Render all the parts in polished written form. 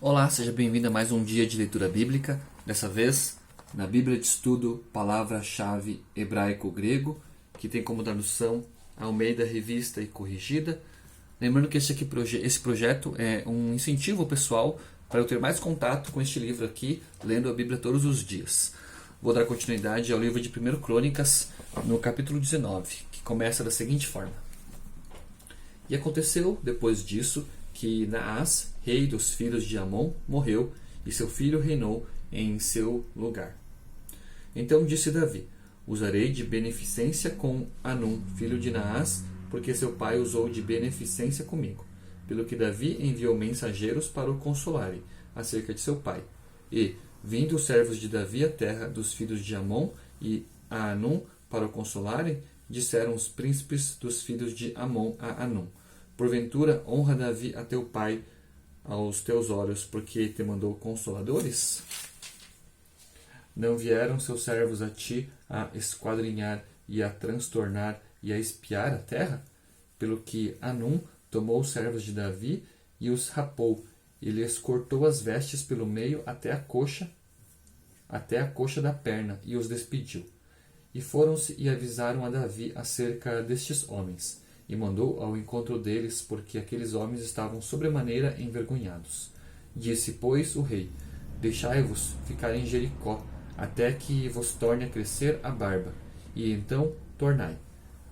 Olá, seja bem-vindo a mais um dia de leitura bíblica, dessa vez na Bíblia de Estudo, palavra-chave hebraico-grego, que tem como tradução Almeida Revista e Corrigida. Lembrando que esse projeto é um incentivo pessoal para eu ter mais contato com este livro aqui, lendo a Bíblia todos os dias. Vou dar continuidade ao livro de 1 Crônicas, no capítulo 19, que começa da seguinte forma. E aconteceu, depois disso, que Naás, rei dos filhos de Amon, morreu, e seu filho reinou em seu lugar. Então disse Davi: Usarei de beneficência com Anum, filho de Naás, porque seu pai usou de beneficência comigo. Pelo que Davi enviou mensageiros para o consolarem acerca de seu pai. E, vindo os servos de Davi à terra dos filhos de Amon e a Anum para o consolarem, disseram os príncipes dos filhos de Amon a Anum: Porventura honra Davi a teu pai aos teus olhos, porque te mandou consoladores? Não vieram seus servos a ti a esquadrinhar e a transtornar e a espiar a terra? Pelo que Anum tomou os servos de Davi e os rapou, e lhes cortou as vestes pelo meio até a coxa da perna, e os despediu. E foram-se e avisaram a Davi acerca destes homens, e mandou ao encontro deles, porque aqueles homens estavam sobremaneira envergonhados. Disse, pois, o rei: Deixai-vos ficar em Jericó, até que vos torne a crescer a barba, e então tornai.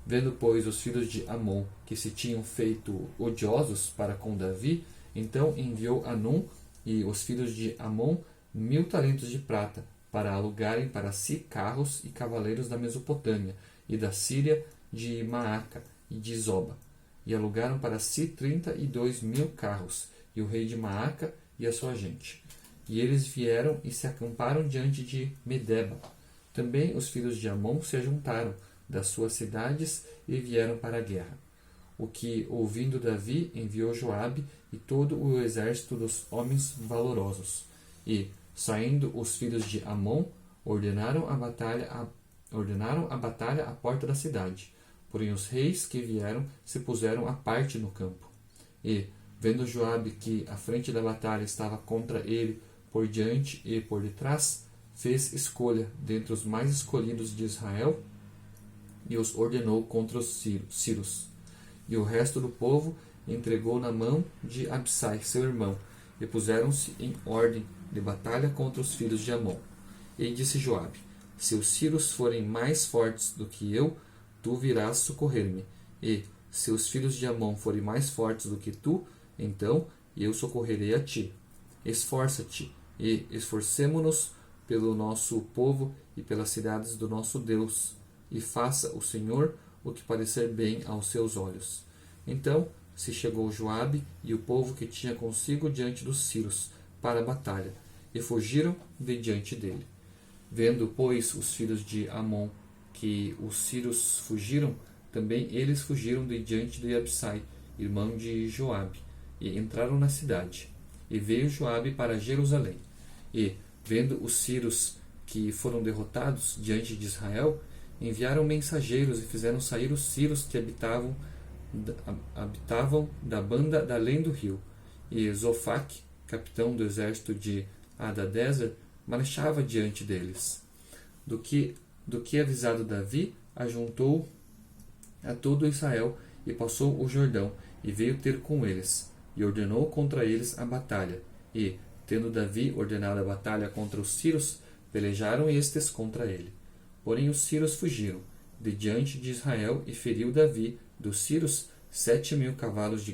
Vendo, pois, os filhos de Amon que se tinham feito odiosos para com Davi, então enviou Anum e os filhos de Amon 1000 talentos de prata, para alugarem para si carros e cavaleiros da Mesopotâmia, e da Síria, de Maaca e de Zoba. E alugaram para si 32.000 carros, e o rei de Maaca e a sua gente. E eles vieram e se acamparam diante de Medeba. Também os filhos de Amon se ajuntaram das suas cidades e vieram para a guerra. O que, ouvindo Davi, enviou Joabe e todo o exército dos homens valorosos. E, saindo os filhos de Amon, ordenaram a batalha à porta da cidade. Porém os reis que vieram se puseram à parte no campo. E, vendo Joabe que a frente da batalha estava contra ele, por diante e por detrás, fez escolha dentre os mais escolhidos de Israel e os ordenou contra os sírios. E o resto do povo entregou na mão de Absai, seu irmão, e puseram-se em ordem de batalha contra os filhos de Amon. E disse Joabe: Se os sírios forem mais fortes do que eu, tu virás socorrer-me. E, se os filhos de Amon forem mais fortes do que tu, então eu socorrerei a ti. Esforça-te, e esforcemo-nos pelo nosso povo e pelas cidades do nosso Deus, e faça o Senhor o que parecer bem aos seus olhos. Então se chegou Joabe e o povo que tinha consigo diante dos sírios para a batalha, e fugiram de diante dele. Vendo, pois, os filhos de Amon que os sírios fugiram, também eles fugiram de diante de Absai, irmão de Joabe, e entraram na cidade. E veio Joabe para Jerusalém. E, vendo os sírios que foram derrotados diante de Israel, enviaram mensageiros e fizeram sair os sírios que habitavam da banda da além do rio. E Zofaque, capitão do exército de Hadadezer, marchava diante deles. Do que avisado Davi, ajuntou a todo Israel e passou o Jordão, e veio ter com eles, e ordenou contra eles a batalha. E, tendo Davi ordenado a batalha contra os sírios, pelejaram estes contra ele. Porém os sírios fugiram de diante de Israel, e feriu Davi dos sírios 7.000 cavalos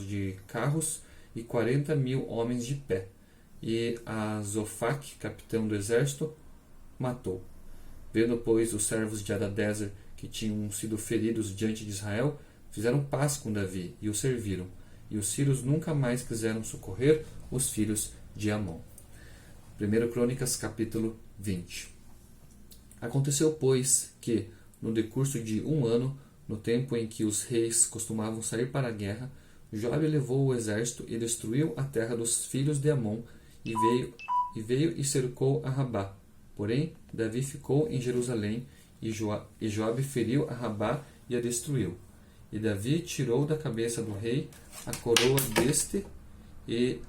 de carros e 40.000 homens de pé. E a Zofaque, capitão do exército, matou. Vendo, pois, os servos de Hadadezer que tinham sido feridos diante de Israel, fizeram paz com Davi e o serviram. E os sírios nunca mais quiseram socorrer os filhos de Amon. 1 Crônicas, capítulo 20. Aconteceu, pois, que, no decurso de 1 ano, no tempo em que os reis costumavam sair para a guerra, Joabe levou o exército e destruiu a terra dos filhos de Amon, e veio e cercou a Rabá. Porém, Davi ficou em Jerusalém, e Joabe feriu a Rabá e a destruiu. E Davi tirou da cabeça do rei a coroa deste e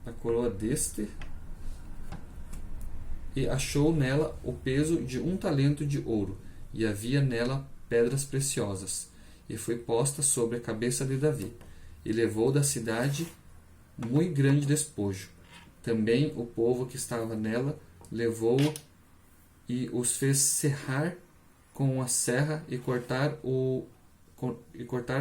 a coroa deste, e achou nela o peso de 1 talento de ouro, e havia nela pedras preciosas, e foi posta sobre a cabeça de Davi, e levou da cidade muito grande despojo. Também o povo que estava nela levou e os fez serrar com a serra e cortar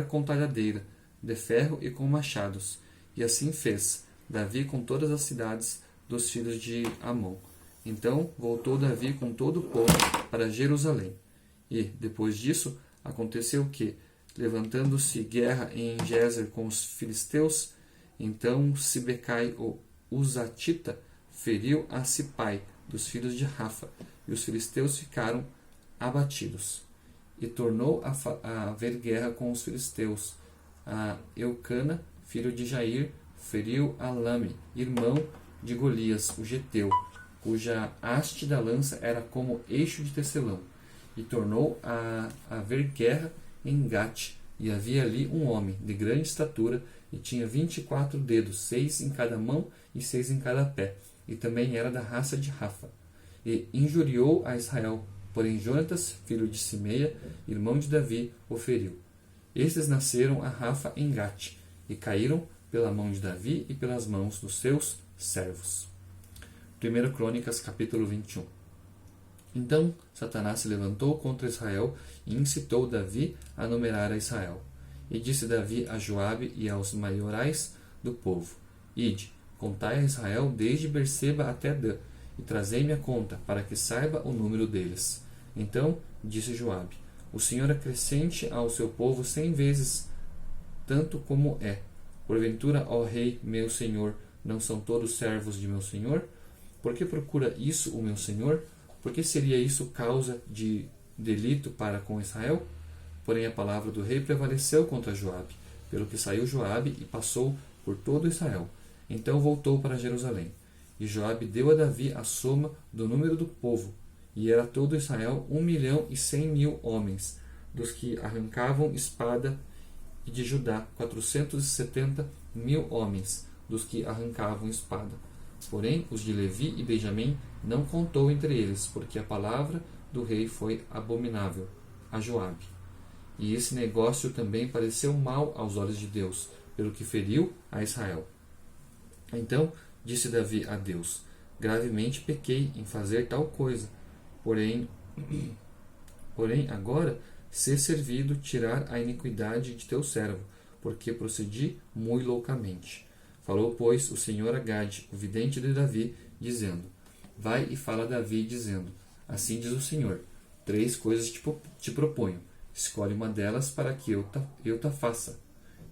com talhadeira de ferro e com machados. E assim fez Davi com todas as cidades dos filhos de Amon. Então voltou Davi com todo o povo para Jerusalém. E, depois disso, aconteceu que, levantando-se guerra em Gezer com os filisteus, então Sibecai, o Uzatita, feriu a Sipai, dos filhos de Rafa, e os filisteus ficaram abatidos. E tornou a haver guerra com os filisteus. A Eucana, filho de Jair, feriu a Lame, irmão de Golias, o Geteu, cuja haste da lança era como eixo de tecelão. E tornou a haver guerra em Gate, e havia ali um homem de grande estatura, e tinha 24 dedos, 6 em cada mão e 6 em cada pé, e também era da raça de Rafa. E injuriou a Israel, porém Jonatas, filho de Simeia, irmão de Davi, o feriu. Estes nasceram a Rafa em Gate, e caíram pela mão de Davi e pelas mãos dos seus servos. 1 Crônicas, capítulo 21. Então Satanás se levantou contra Israel e incitou Davi a numerar a Israel. E disse Davi a Joabe e aos maiorais do povo: Ide, contai a Israel desde Berseba até Dan, e trazei-me a conta, para que saiba o número deles. Então disse Joabe: O Senhor acrescente ao seu povo 100 vezes tanto como é. Porventura, ó rei, meu senhor, não são todos servos de meu senhor? Por que procura isso o meu senhor? Por que seria isso causa de delito para com Israel? Porém a palavra do rei prevaleceu contra Joabe, pelo que saiu Joabe e passou por todo Israel. Então voltou para Jerusalém. E Joabe deu a Davi a soma do número do povo, e era todo Israel 1.100.000 homens, dos que arrancavam espada, e de Judá 470.000 homens, dos que arrancavam espada. Porém, os de Levi e Benjamim não contou entre eles, porque a palavra do rei foi abominável a Joabe. E esse negócio também pareceu mal aos olhos de Deus, pelo que feriu a Israel. Então disse Davi a Deus: Gravemente pequei em fazer tal coisa, porém agora ser servido tirar a iniquidade de teu servo, porque procedi muito loucamente. Falou, pois, o Senhor a Gade, o vidente de Davi, dizendo: Vai e fala a Davi, dizendo: Assim diz o Senhor: 3 coisas te proponho, escolhe uma delas para que eu ta faça.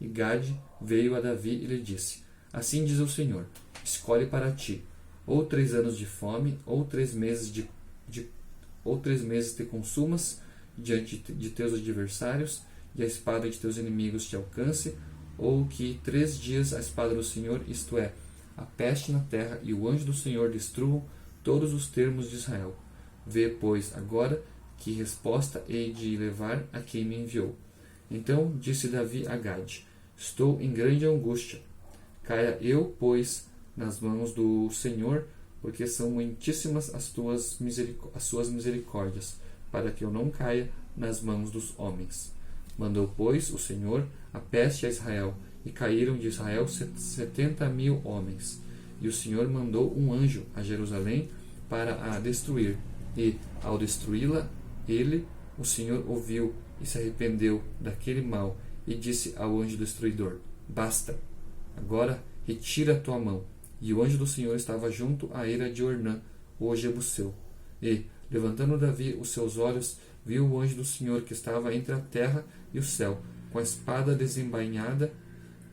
E Gade veio a Davi e lhe disse: Assim diz o Senhor: Escolhe para ti, ou 3 anos de fome, ou 3 meses te consumas diante de teus adversários, e a espada de teus inimigos te alcance, ou que 3 dias a espada do Senhor, isto é, a peste na terra, e o anjo do Senhor destruam todos os termos de Israel. Vê, pois, agora que resposta hei de levar a quem me enviou. Então disse Davi a Gade: Estou em grande angústia. Caia eu, pois, nas mãos do Senhor, porque são muitíssimas as suas misericórdias, para que eu não caia nas mãos dos homens. Mandou, pois, o Senhor a peste a Israel, e caíram de Israel 70.000 homens. E o Senhor mandou um anjo a Jerusalém para a destruir. E, ao destruí-la, o Senhor ouviu e se arrependeu daquele mal, e disse ao anjo destruidor: Basta, agora retira a tua mão. E o anjo do Senhor estava junto à eira de Ornã, o Jebuseu. E, levantando Davi os seus olhos, viu o anjo do Senhor que estava entre a terra e o céu, com a espada desembainhada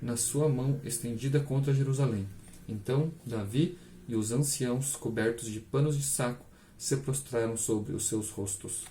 na sua mão estendida contra Jerusalém. Então Davi e os anciãos, cobertos de panos de saco, se prostraram sobre os seus rostos.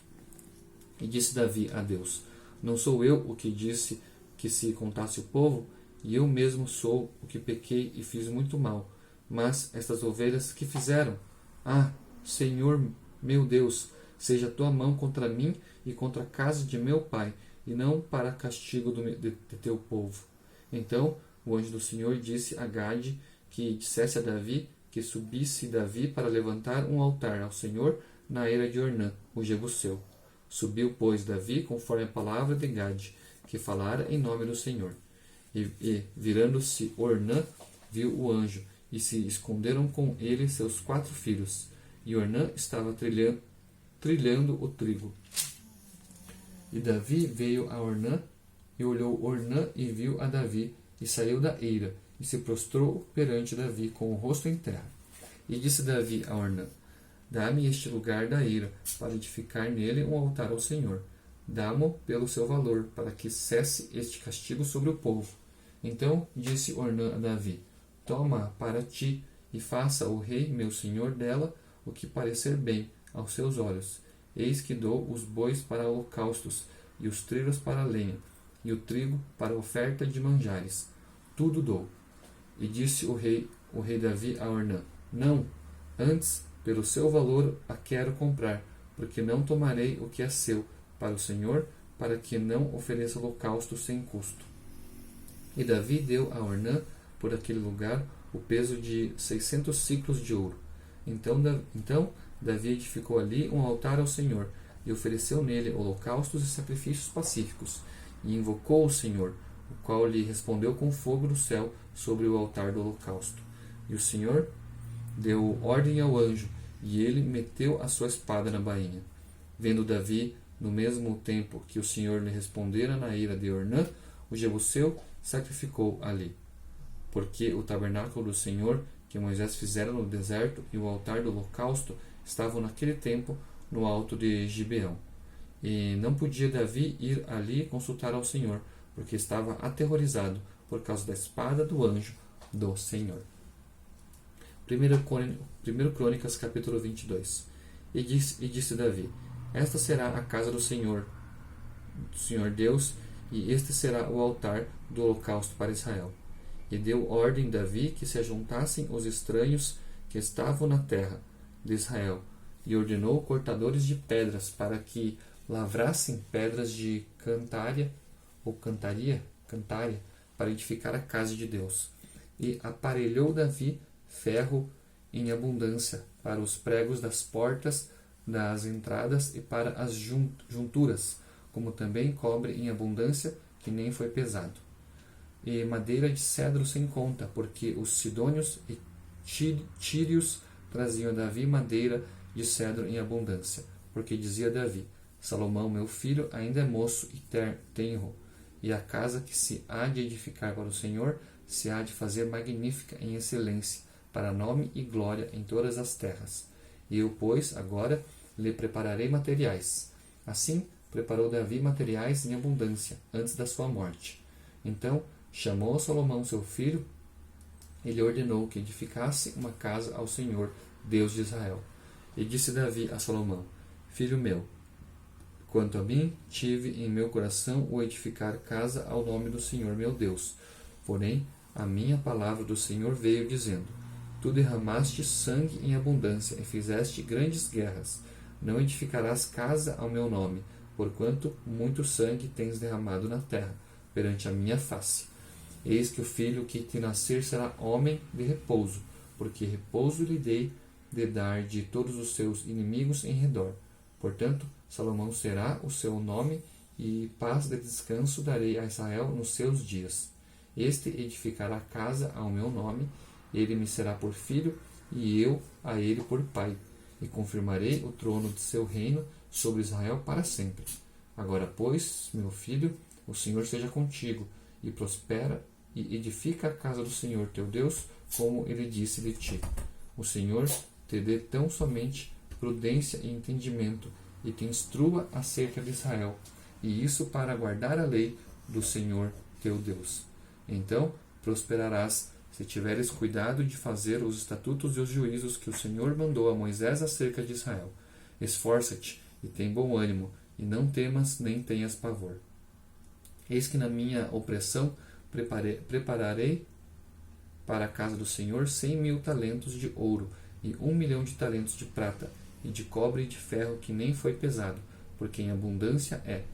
E disse Davi a Deus: Não sou eu o que disse que se contasse o povo? E eu mesmo sou o que pequei e fiz muito mal. Mas estas ovelhas que fizeram? Ah, Senhor meu Deus, seja a tua mão contra mim e contra a casa de meu pai, e não para castigo de teu povo. Então o anjo do Senhor disse a Gade que dissesse a Davi que subisse Davi para levantar um altar ao Senhor na eira de Ornã, o Jebuseu. Subiu, pois, Davi conforme a palavra de Gade, que falara em nome do Senhor. E virando-se Ornã, viu o anjo, e se esconderam com ele seus 4 filhos. E Ornã estava trilhando o trigo. E Davi veio a Ornã, e olhou Ornã e viu a Davi, e saiu da eira, e se prostrou perante Davi com o rosto em terra. E disse Davi a Ornã: Dá-me este lugar da eira, para edificar nele um altar ao Senhor. Dá-mo pelo seu valor, para que cesse este castigo sobre o povo. Então disse Ornã a Davi: Toma para ti, e faça o rei meu senhor dela o que parecer bem aos seus olhos. Eis que dou os bois para holocaustos, e os trilhos para a lenha, e o trigo para oferta de manjares. Tudo dou. E disse o rei Davi a Ornã: Não, antes, pelo seu valor a quero comprar, porque não tomarei o que é seu para o Senhor, para que não ofereça holocausto sem custo. E Davi deu a Ornã, por aquele lugar, o peso de 600 siclos de ouro. Então Davi edificou ali um altar ao Senhor, e ofereceu nele holocaustos e sacrifícios pacíficos, e invocou o Senhor, o qual lhe respondeu com fogo do céu sobre o altar do holocausto. E o Senhor deu ordem ao anjo, e ele meteu a sua espada na bainha. Vendo Davi, no mesmo tempo que o Senhor lhe respondera na ira de Ornã, o Jebuseu, sacrificou ali. Porque o tabernáculo do Senhor, que Moisés fizera no deserto, e o altar do holocausto estavam naquele tempo no alto de Gibeão. E não podia Davi ir ali consultar ao Senhor, porque estava aterrorizado por causa da espada do anjo do Senhor. 1 Crônicas, capítulo 22. E disse Davi: Esta será a casa do Senhor Deus, e este será o altar do holocausto para Israel. E deu ordem Davi que se ajuntassem os estranhos que estavam na terra de Israel, e ordenou cortadores de pedras para que lavrassem pedras de cantária para edificar a casa de Deus. E aparelhou Davi ferro em abundância para os pregos das portas das entradas e para as junturas, como também cobre em abundância, que nem foi pesado. E madeira de cedro sem conta, porque os sidônios e tírios traziam a Davi madeira de cedro em abundância. Porque dizia Davi: Salomão, meu filho, ainda é moço e tenro, e a casa que se há de edificar para o Senhor se há de fazer magnífica em excelência, para nome e glória em todas as terras. E eu, pois, agora lhe prepararei materiais. Assim preparou Davi materiais em abundância, antes da sua morte. Então chamou a Salomão seu filho, e lhe ordenou que edificasse uma casa ao Senhor, Deus de Israel. E disse Davi a Salomão: Filho meu, quanto a mim, tive em meu coração o edificar casa ao nome do Senhor meu Deus. Porém, a minha palavra do Senhor veio dizendo: Tu derramaste sangue em abundância e fizeste grandes guerras. Não edificarás casa ao meu nome, porquanto muito sangue tens derramado na terra, perante a minha face. Eis que o filho que te nascer será homem de repouso, porque repouso lhe dei de dar de todos os seus inimigos em redor. Portanto, Salomão será o seu nome, e paz de descanso darei a Israel nos seus dias. Este edificará casa ao meu nome, ele me será por filho, e eu a ele por pai, e confirmarei o trono de seu reino sobre Israel para sempre. Agora, pois, meu filho, o Senhor seja contigo, e prospera, e edifica a casa do Senhor teu Deus, como ele disse de ti. O Senhor te dê tão somente prudência e entendimento, e te instrua acerca de Israel, e isso para guardar a lei do Senhor teu Deus. Então prosperarás, se tiveres cuidado de fazer os estatutos e os juízos que o Senhor mandou a Moisés acerca de Israel. Esforça-te e tem bom ânimo, e não temas nem tenhas pavor. Eis que na minha opressão prepararei para a casa do Senhor 100.000 talentos de ouro, e 1.000.000 de talentos de prata, e de cobre e de ferro que nem foi pesado, porque em abundância é.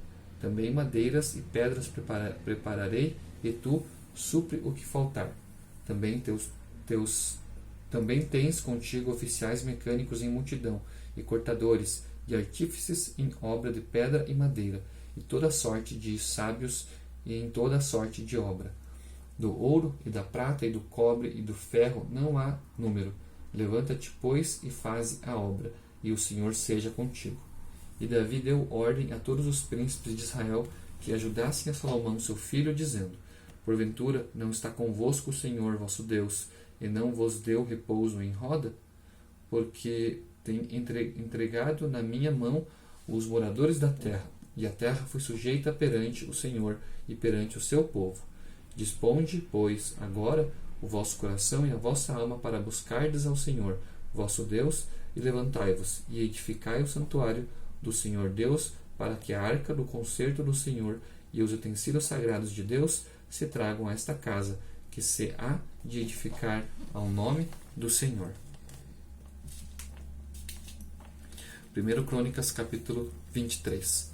Também madeiras e pedras prepararei, e tu supre o que faltar. Também também tens contigo oficiais mecânicos em multidão, e cortadores, e artífices em obra de pedra e madeira, e toda sorte de sábios e em toda sorte de obra. Do ouro, e da prata, e do cobre, e do ferro não há número. Levanta-te, pois, e faze a obra, e o Senhor seja contigo. E Davi deu ordem a todos os príncipes de Israel que ajudassem a Salomão seu filho, dizendo: Porventura não está convosco o Senhor vosso Deus, e não vos deu repouso em roda? Porque tem entregado na minha mão os moradores da terra, e a terra foi sujeita perante o Senhor e perante o seu povo. Disponde, pois, agora o vosso coração e a vossa alma para buscardes ao Senhor, vosso Deus, e levantai-vos, e edificai o santuário do Senhor Deus, para que a arca do concerto do Senhor e os utensílios sagrados de Deus se tragam a esta casa, que se há de edificar ao nome do Senhor. 1 Crônicas, capítulo 23.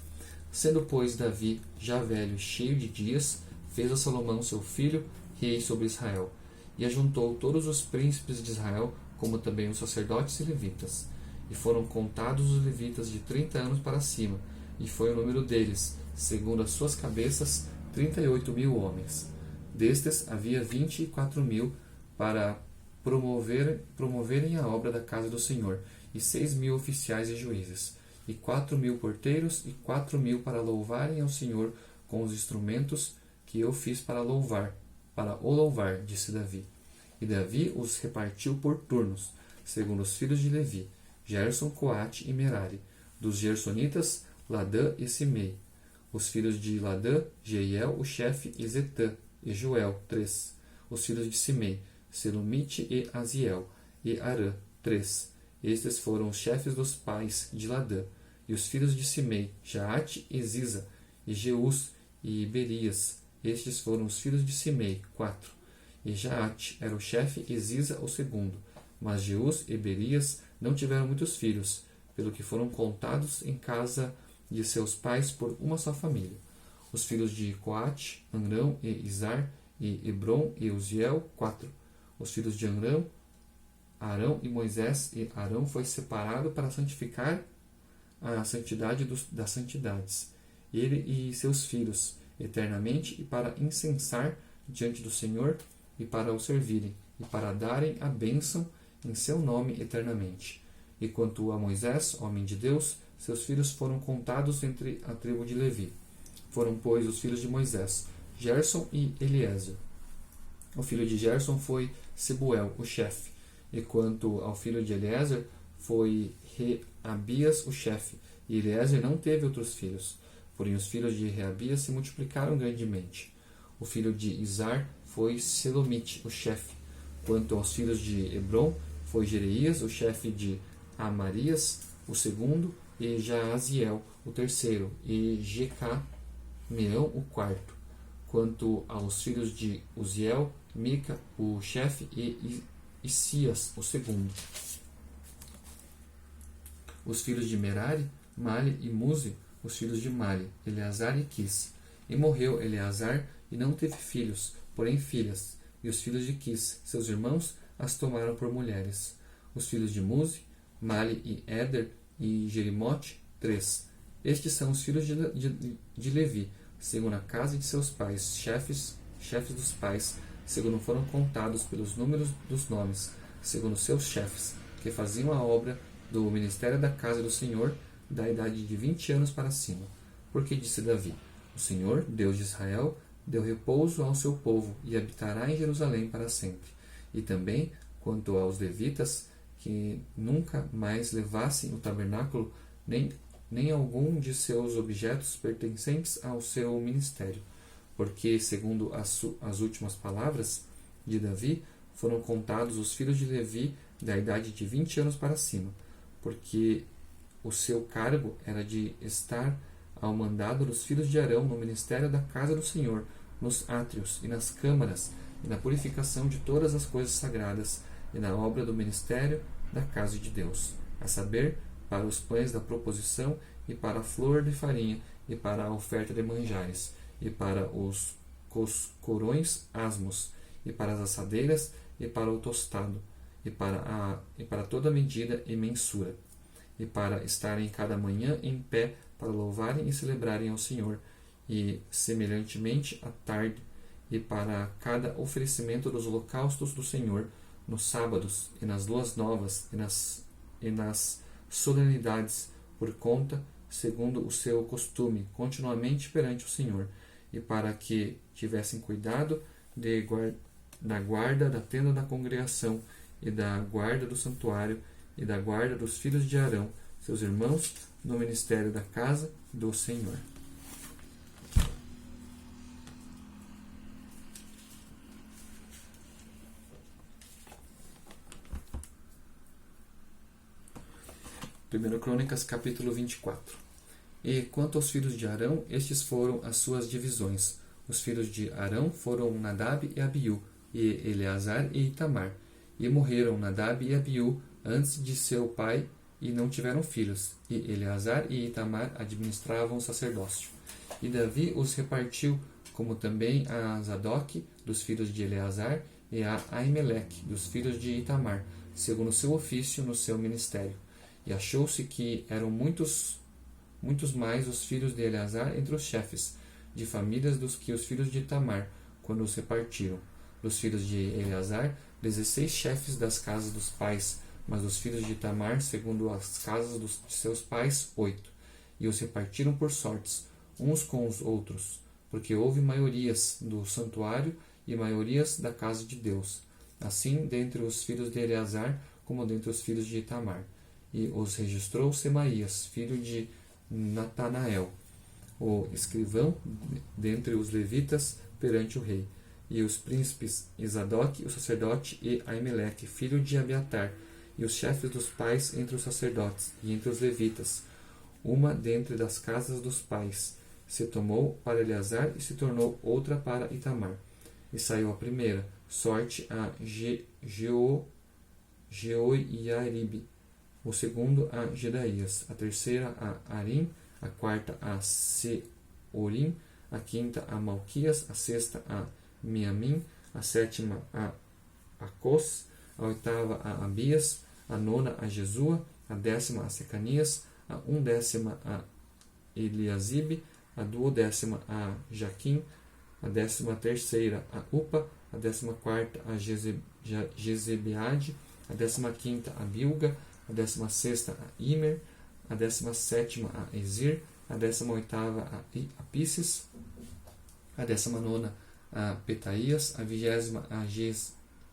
Sendo, pois, Davi já velho e cheio de dias, fez a Salomão seu filho rei sobre Israel, e ajuntou todos os príncipes de Israel, como também os sacerdotes e levitas. E foram contados os levitas de 30 anos para cima, e foi o número deles, segundo as suas cabeças, 38.000 homens. Destes havia 24.000 para promoverem a obra da casa do Senhor, e 6.000 oficiais e juízes, e 4.000 porteiros, e 4.000 para louvarem ao Senhor com os instrumentos que eu fiz para o louvar, disse Davi. E Davi os repartiu por turnos, segundo os filhos de Levi, Gerson, Coate e Merari, dos Gersonitas, Ladã e Simei. Os filhos de Ladã, Jeiel, o chefe, e Zetã, e Joel, 3. Os filhos de Simei, Selumite e Aziel, e Arã, 3. Estes foram os chefes dos pais de Ladã. E os filhos de Simei, Jaate e Ziza, e Jeus e Berias. Estes foram os filhos de Simei, 4. E Jaate era o chefe e Ziza o segundo. Mas Jeus e Berias não tiveram muitos filhos, pelo que foram contados em casa de seus pais por uma só família. Os filhos de Coate, Amrão e Izar, e Hebron e Uziel, 4. Os filhos de Amrão, Arão e Moisés, e Arão foi separado para santificar a santidade das santidades, ele e seus filhos, eternamente, e para incensar diante do Senhor, e para o servirem, e para darem a bênção em seu nome eternamente. E quanto a Moisés, homem de Deus, seus filhos foram contados entre a tribo de Levi. Foram, pois, os filhos de Moisés, Gerson e Eliezer. O filho de Gerson foi Sebuel, o chefe. E quanto ao filho de Eliezer, foi Reabias, o chefe. E Eliezer não teve outros filhos. Porém, os filhos de Reabias se multiplicaram grandemente. O filho de Izar foi Selomite, o chefe. Quanto aos filhos de Hebron, foi Jereias, o chefe de Amarias, o segundo, e Jaaziel, o terceiro, e Jecameão, o quarto. Quanto aos filhos de Uziel, Mica, o chefe, e Isias, o segundo. Os filhos de Merari, Mali e Muzi, os filhos de Mali, Eleazar e Quis. E morreu Eleazar e não teve filhos, porém filhas. E os filhos de Quis, seus irmãos, as tomaram por mulheres. Os filhos de Muzi, Mali e Éder e Jerimote, 3. Estes são os filhos de Levi, segundo a casa de seus pais, chefes dos pais, segundo foram contados pelos números dos nomes, segundo seus chefes, que faziam a obra do ministério da casa do Senhor, da idade de 20 anos para cima. Porque disse Davi: O Senhor, Deus de Israel, deu repouso ao seu povo e habitará em Jerusalém para sempre. E também, quanto aos levitas, que nunca mais levassem o tabernáculo, nem algum de seus objetos pertencentes ao seu ministério. Porque, segundo as últimas palavras de Davi, foram contados os filhos de Levi da idade de 20 anos para cima, porque o seu cargo era de estar ao mandado dos filhos de Arão no ministério da casa do Senhor, nos átrios e nas câmaras, e na purificação de todas as coisas sagradas, e na obra do ministério da casa de Deus, a saber, para os pães da proposição, e para a flor de farinha, e para a oferta de manjares, e para os corões asmos, e para as assadeiras, e para o tostado, e para toda medida e mensura, e para estarem cada manhã em pé para louvarem e celebrarem ao Senhor, e semelhantemente à tarde, e para cada oferecimento dos holocaustos do Senhor, nos sábados, e nas luas novas, e nas solenidades, por conta, segundo o seu costume, continuamente perante o Senhor, e para que tivessem cuidado da guarda da tenda da congregação, e da guarda do santuário, e da guarda dos filhos de Arão, seus irmãos, no ministério da casa do Senhor. Primeiro Crônicas, capítulo 24. E quanto aos filhos de Arão, estes foram as suas divisões. Os filhos de Arão foram Nadab e Abiú, e Eleazar e Itamar. E morreram Nadab e Abiú antes de seu pai, e não tiveram filhos. E Eleazar e Itamar administravam o sacerdócio. E Davi os repartiu, como também a Zadok, dos filhos de Eleazar, e a Aimeleque, dos filhos de Itamar, segundo o seu ofício no seu ministério. E achou-se que eram muitos mais os filhos de Eleazar entre os chefes de famílias dos que os filhos de Itamar, quando os repartiram. Dos filhos de Eleazar, 16 chefes das casas dos pais, mas dos filhos de Itamar, segundo as casas de seus pais, 8. E os repartiram por sortes, uns com os outros, porque houve maiorias do santuário e maiorias da casa de Deus, assim dentre os filhos de Eleazar, como dentre os filhos de Itamar. E os registrou Semaías, filho de Natanael, o escrivão, dentre os levitas, perante o rei. E os príncipes Zadok, o sacerdote, e Aimeleque, filho de Abiatar, e os chefes dos pais entre os sacerdotes e entre os levitas. Uma dentre das casas dos pais se tomou para Eleazar e se tornou outra para Itamar. E saiu a primeira sorte a Jeoiaribe, o segundo a Gedaías, a terceira a Arim, a quarta a Seorim, a quinta a Malquias, a sexta a Miamim, a sétima a Acos, a oitava a Abias, a nona a Jesua, a décima a Secanias, a undécima a Eliasibe, a duodécima a Jaquim, a 13ª a Upa, a 14ª a Jezebeade, a 15ª a Bilga, a 16ª a Imer, a 17ª a Ezir, a 18ª a Apices, a 19ª a Petaías, a 20ª a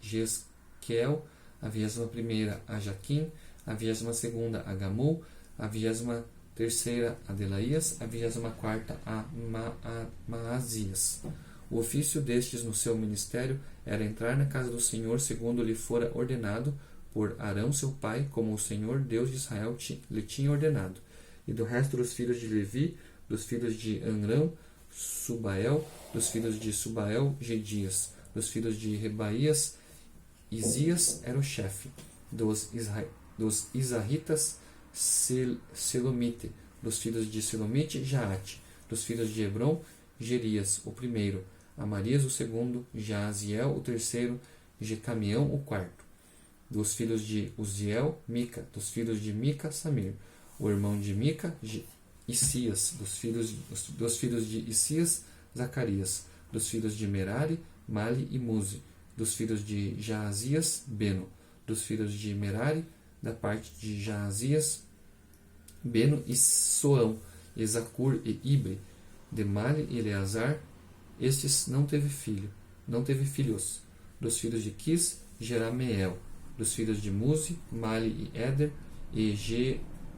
Jesquel, a 21ª a Jaquim, a 22ª a Gamul, a 23ª a Delaías, a 24ª a Maazias. O ofício destes no seu ministério era entrar na casa do Senhor segundo lhe fora ordenado por Arão seu pai, como o Senhor Deus de Israel lhe tinha ordenado. E do resto dos filhos de Levi, dos filhos de Amrão, Subael, dos filhos de Subael, Gedias, dos filhos de Rebaías, Isias era o chefe, dos Izarritas, Selomite, dos filhos de Selomite, Jaate, dos filhos de Hebron, Gerias, o primeiro, Amarias, o segundo, Jaaziel, o terceiro, Jecamião, o quarto. Dos filhos de Uziel, Mica, dos filhos de Mica, Samir, o irmão de Mica, Isias, dos filhos de Isias, Zacarias, dos filhos de Merari, Mali e Muzi, dos filhos de Jaazias, Beno, dos filhos de Merari, da parte de Jaazias, Beno e Soão, e Zacur e Ibre, de Mali e Eleazar, estes não teve filhos. Dos filhos de Quis, Jerameel, dos filhos de Muzi, Mali e Éder, e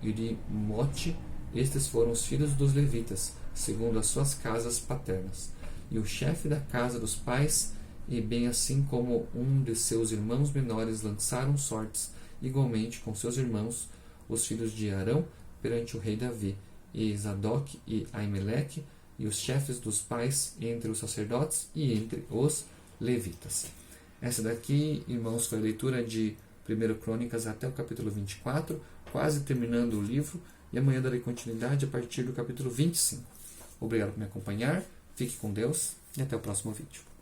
Jerimote, estes foram os filhos dos levitas, segundo as suas casas paternas. E o chefe da casa dos pais, e bem assim como um de seus irmãos menores, lançaram sortes, igualmente com seus irmãos, os filhos de Arão, perante o rei Davi, e Zadok e Aimeleque, e os chefes dos pais entre os sacerdotes e entre os levitas. Essa daqui, irmãos, foi a leitura de 1 Crônicas até o capítulo 24, quase terminando o livro, e amanhã darei continuidade a partir do capítulo 25. Obrigado por me acompanhar, Fique com Deus e até o próximo vídeo.